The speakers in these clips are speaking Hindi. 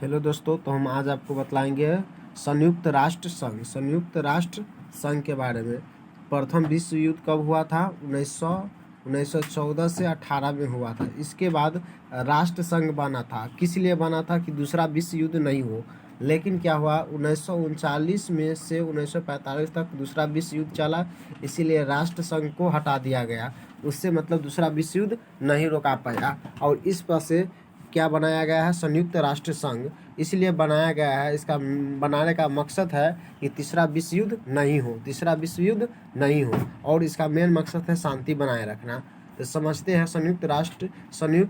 हेलो दोस्तों, तो हम आज आपको बतलाएंगे संयुक्त राष्ट्र संघ के बारे में। प्रथम विश्व युद्ध कब हुआ था? 1914 से 18 में हुआ था। इसके बाद राष्ट्र संघ बना था। किस लिए बना था? कि दूसरा विश्व युद्ध नहीं हो। लेकिन क्या हुआ, 1939 में से 1945 तक दूसरा विश्व युद्ध चला, इसीलिए राष्ट्र संघ को हटा दिया गया। उससे मतलब दूसरा विश्व युद्ध नहीं रोका पाया, और इस पर से क्या बनाया गया है? संयुक्त राष्ट्र संघ। इसलिए बनाया गया है, इसका बनाने का मकसद है कि तीसरा विश्व युद्ध नहीं हो, और इसका मेन मकसद है शांति बनाए रखना। तो समझते हैं संयुक्त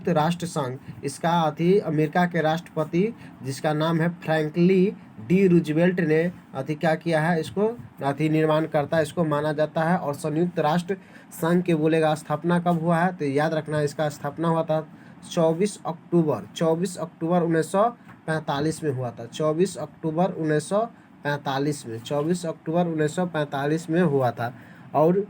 राष्ट्र संघ। इसका अमेरिका के राष्ट्रपति, जिसका नाम है फ्रैंकली डी रूजवेल्ट ने क्या किया है, इसको निर्माण करता है, इसको माना जाता है। और संयुक्त राष्ट्र संघ के बोलेगा स्थापना कब हुआ है, तो याद रखना, इसका स्थापना हुआ था 24 अक्टूबर 1945 में हुआ था। 24 अक्टूबर 1945 में हुआ था। और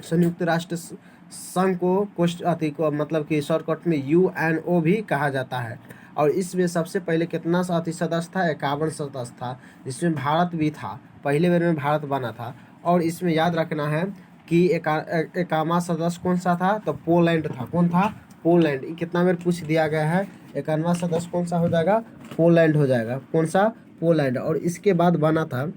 संयुक्त राष्ट्र संघ को मतलब कि शॉर्टकट में UNO भी कहा जाता है। और इसमें सबसे पहले कितना सदस्य था? 51 सदस्य था, जिसमें भारत भी था। पहले बार में भारत बना था। और इसमें याद रखना है कि 51वां सदस्य कौन सा था? तो पोलैंड था। कौन था? पोलैंड। कितना बार पूछ दिया गया है, 51वां सदस्य कौन सा हो जाएगा? पोलैंड हो जाएगा। कौन सा? पोलैंड। और इसके बाद बना था,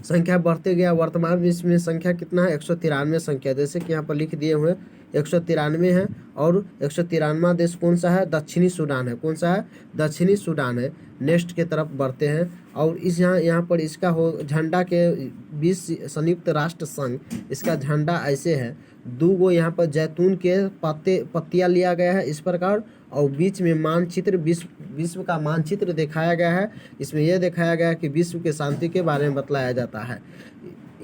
संख्या बढ़ते गया। वर्तमान में इसमें संख्या कितना है? 193 संख्या, जैसे कि यहाँ पर लिख दिए हुए 193 है। और 193वां देश कौन सा है? दक्षिणी सूडान है। कौन सा है? दक्षिणी सूडान है। नेक्स्ट के तरफ बढ़ते हैं। और इस यहाँ पर इसका हो झंडा के 20 संयुक्त राष्ट्र संघ, इसका झंडा ऐसे है। दो गो यहाँ पर जैतून के पत्तियाँ लिया गया है इस प्रकार, और बीच में मानचित्र, विश्व का मानचित्र दिखाया गया है। इसमें यह दिखाया गया है कि विश्व के शांति के बारे में बतलाया जाता है।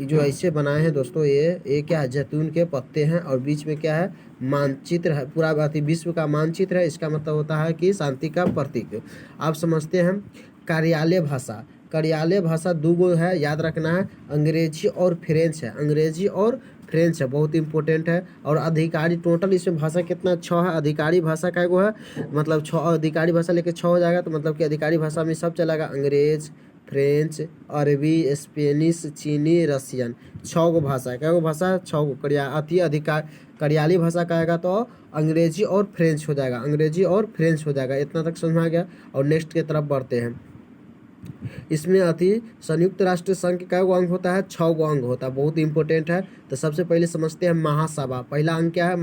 जो ऐसे बनाए हैं दोस्तों, ये क्या है? जैतून के पत्ते हैं, और बीच में क्या है? मानचित्र है। पूरा विश्व का मानचित्र है। इसका मतलब होता है कि शांति का प्रतीक। आप समझते हैं कार्यालय भाषा दो गो है, याद रखना है, अंग्रेजी और फ्रेंच है। बहुत इंपॉर्टेंट है। और अधिकारी, टोटल इसमें भाषा कितना? 6 है। अधिकारी भाषा का एगो है, मतलब 6 अधिकारी भाषा लेके 6 हो जाएगा। तो मतलब कि अधिकारी भाषा में सब चलेगा, अंग्रेज, फ्रेंच, अरबी, स्पेनिश, चीनी, रसियन। 6 गो भाषा है। क्या गो भाषा? 6 गो। कार्यालय भाषा का आएगा तो अंग्रेजी और फ्रेंच हो जाएगा। इतना तक समझ में आ गया। और नेक्स्ट की तरफ बढ़ते हैं। इसमें संयुक्त राष्ट्र संघ का गो अंग होता है? 6 गो अंग होता है। बहुत इंपॉर्टेंट है। तो सबसे पहले समझते हैं महासभा। पहला अंग क्या है?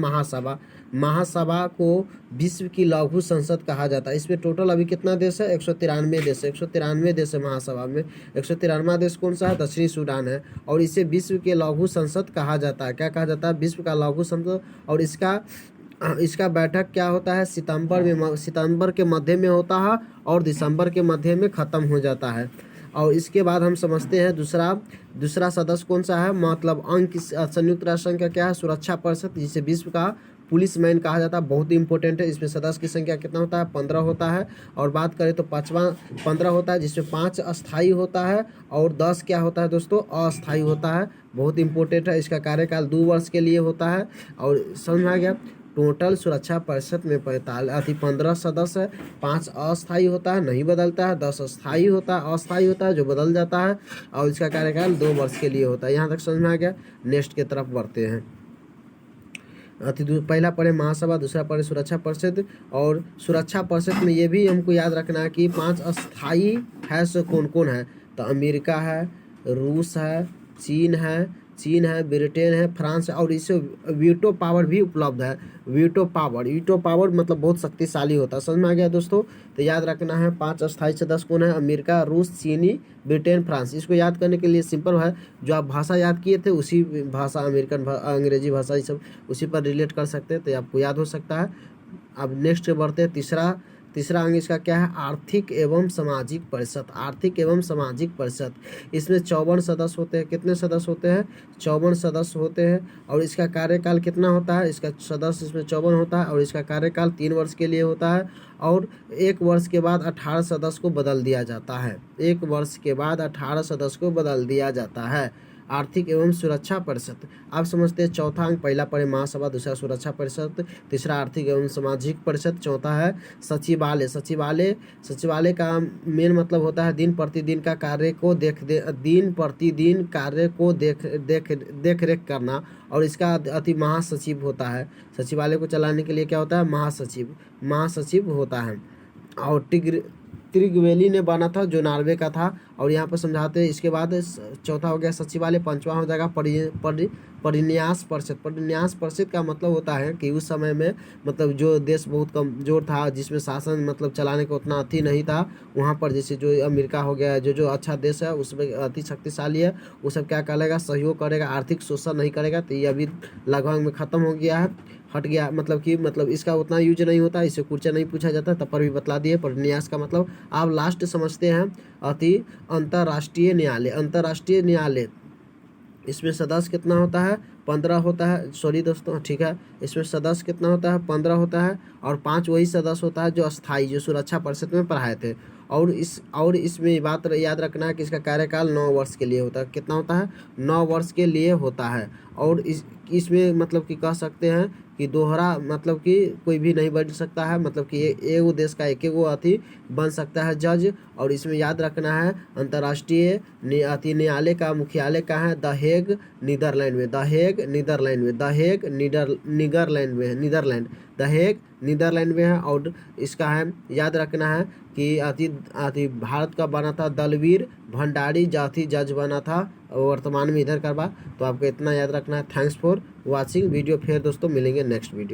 महासभा को विश्व की लघु संसद कहा जाता है। इसमें टोटल अभी कितना देश है? 193 देश है। 193 देश है महासभा में। 193वां देश कौन सा है? दक्षिणी सूडान है। और इसे विश्व के लघु संसद कहा जाता है। क्या कहा जाता है? विश्व का लघु संसद। और इसका बैठक क्या होता है? सितंबर के मध्य में होता है, और दिसंबर के मध्य में ख़त्म हो जाता है। और इसके बाद हम समझते हैं दूसरा सदस्य कौन सा है, मतलब अंग संयुक्त राष्ट्र संघ का क्या है? सुरक्षा परिषद, जिसे विश्व का पुलिस मैन कहा जाता है। बहुत ही इंपॉर्टेंट है। इसमें सदस्य की संख्या कितना होता है? 15 होता है। और बात करें तो 15 होता है, जिसमें 5 अस्थाई होता है और 10 क्या होता है दोस्तों? अस्थाई होता है। बहुत इंपॉर्टेंट है। इसका कार्यकाल 2 वर्ष के लिए होता है। और समझ में आ गया। टोटल सुरक्षा परिषद में 15 सदस्य है। 5 अस्थाई होता है, नहीं बदलता है। 10 अस्थाई होता है जो बदल जाता है। और इसका कार्यकाल 2 वर्ष के लिए होता है। यहाँ तक समझ में आ गया। नेक्स्ट की तरफ बढ़ते हैं। पहला पढ़े महासभा, दूसरा पढ़े सुरक्षा परिषद। और सुरक्षा परिषद में ये भी हमको याद रखना है कि 5 अस्थाई है। सो कौन कौन है? तो अमेरिका है, रूस है, चीन है, ब्रिटेन है, फ्रांस है। और इससे वीटो पावर भी उपलब्ध है। वीटो पावर मतलब बहुत शक्तिशाली होता है। समझ में आ गया दोस्तों। तो याद रखना है 5 अस्थायी सदस्य कौन है? अमेरिका, रूस, चीनी, ब्रिटेन, फ्रांस। इसको याद करने के लिए सिंपल है, जो आप भाषा याद किए थे उसी भाषा, अंग्रेजी भाषा, ये सब उसी पर रिलेट कर सकते हैं, तो आपको याद हो सकता है। अब नेक्स्ट बढ़ते हैं। तीसरा अंग इसका क्या है? आर्थिक एवं सामाजिक परिषद। इसमें 54 सदस्य होते हैं। कितने सदस्य होते हैं? 54 सदस्य होते हैं। और इसका कार्यकाल कितना होता है? इसका सदस्य इसमें 54 होता है, और इसका कार्यकाल 3 वर्ष के लिए होता है। और 1 वर्ष के बाद 18 सदस्य को बदल दिया जाता है। 1 वर्ष के बाद 18 सदस्य को बदल दिया जाता है। आर्थिक एवं सुरक्षा परिषद। आप समझते हैं चौथा अंक, पहला पढ़े महासभा, दूसरा सुरक्षा परिषद, तीसरा आर्थिक एवं सामाजिक परिषद, चौथा है सचिवालय। सचिवालय का मेन मतलब होता है दिन प्रतिदिन का कार्य को देख रेख करना, और इसका अति महासचिव होता है। सचिवालय को चलाने के लिए क्या होता है, महासचिव होता है। और त्रिगवेली ने बना था जो नॉर्वे का था, और यहाँ पर समझाते हैं। इसके बाद चौथा हो गया सचिवालय, पांचवा हो जाएगा परिन्यास परिषद। परिन्यास परिषद का मतलब होता है कि उस समय में मतलब जो देश बहुत कमजोर था, जिसमें शासन मतलब चलाने का उतना अति नहीं था, वहाँ पर जैसे जो अमेरिका हो गया, जो अच्छा देश है उसमें अति शक्तिशाली है, वो सब क्या करेगा, सहयोग करेगा, आर्थिक शोषण नहीं करेगा। तो ये अभी लगभग में ख़त्म हो गया है, हट गया, मतलब इसका उतना यूज नहीं होता, इससे क्वेश्चन नहीं पूछा जाता, तब पर भी बतला दिए। परिन्यास का मतलब आप लास्ट समझते हैं। अंतर्राष्ट्रीय न्यायालय, इसमें सदस्य कितना होता है, 15 होता है। सॉरी दोस्तों, ठीक है, इसमें सदस्य कितना होता है, 15 होता है, और 5 वही सदस्य होता है जो अस्थाई, जो सुरक्षा परिषद में पढ़ाए थे। और इसमें बात याद रखना है कि इसका कार्यकाल 9 वर्ष के लिए होता है। कितना होता है, 9 वर्ष के लिए होता है। और इसमें मतलब कि कह सकते हैं कि दोहरा मतलब कि कोई भी नहीं बन सकता है, मतलब कि एगो देश का एक अथी बन सकता है जज। और इसमें याद रखना है अंतर्राष्ट्रीय न्यायालय का मुख्यालय कहाँ है, द हेग नीदरलैंड में। द हेग नीदरलैंड में है। और इसका है याद रखना है कि भारत का बना था दलवीर भंडारी, जाति जज बना था, वर्तमान में इधर करवा। तो आपको इतना याद रखना है। Thanks for watching video. फिर दोस्तों मिलेंगे नेक्स्ट वीडियो।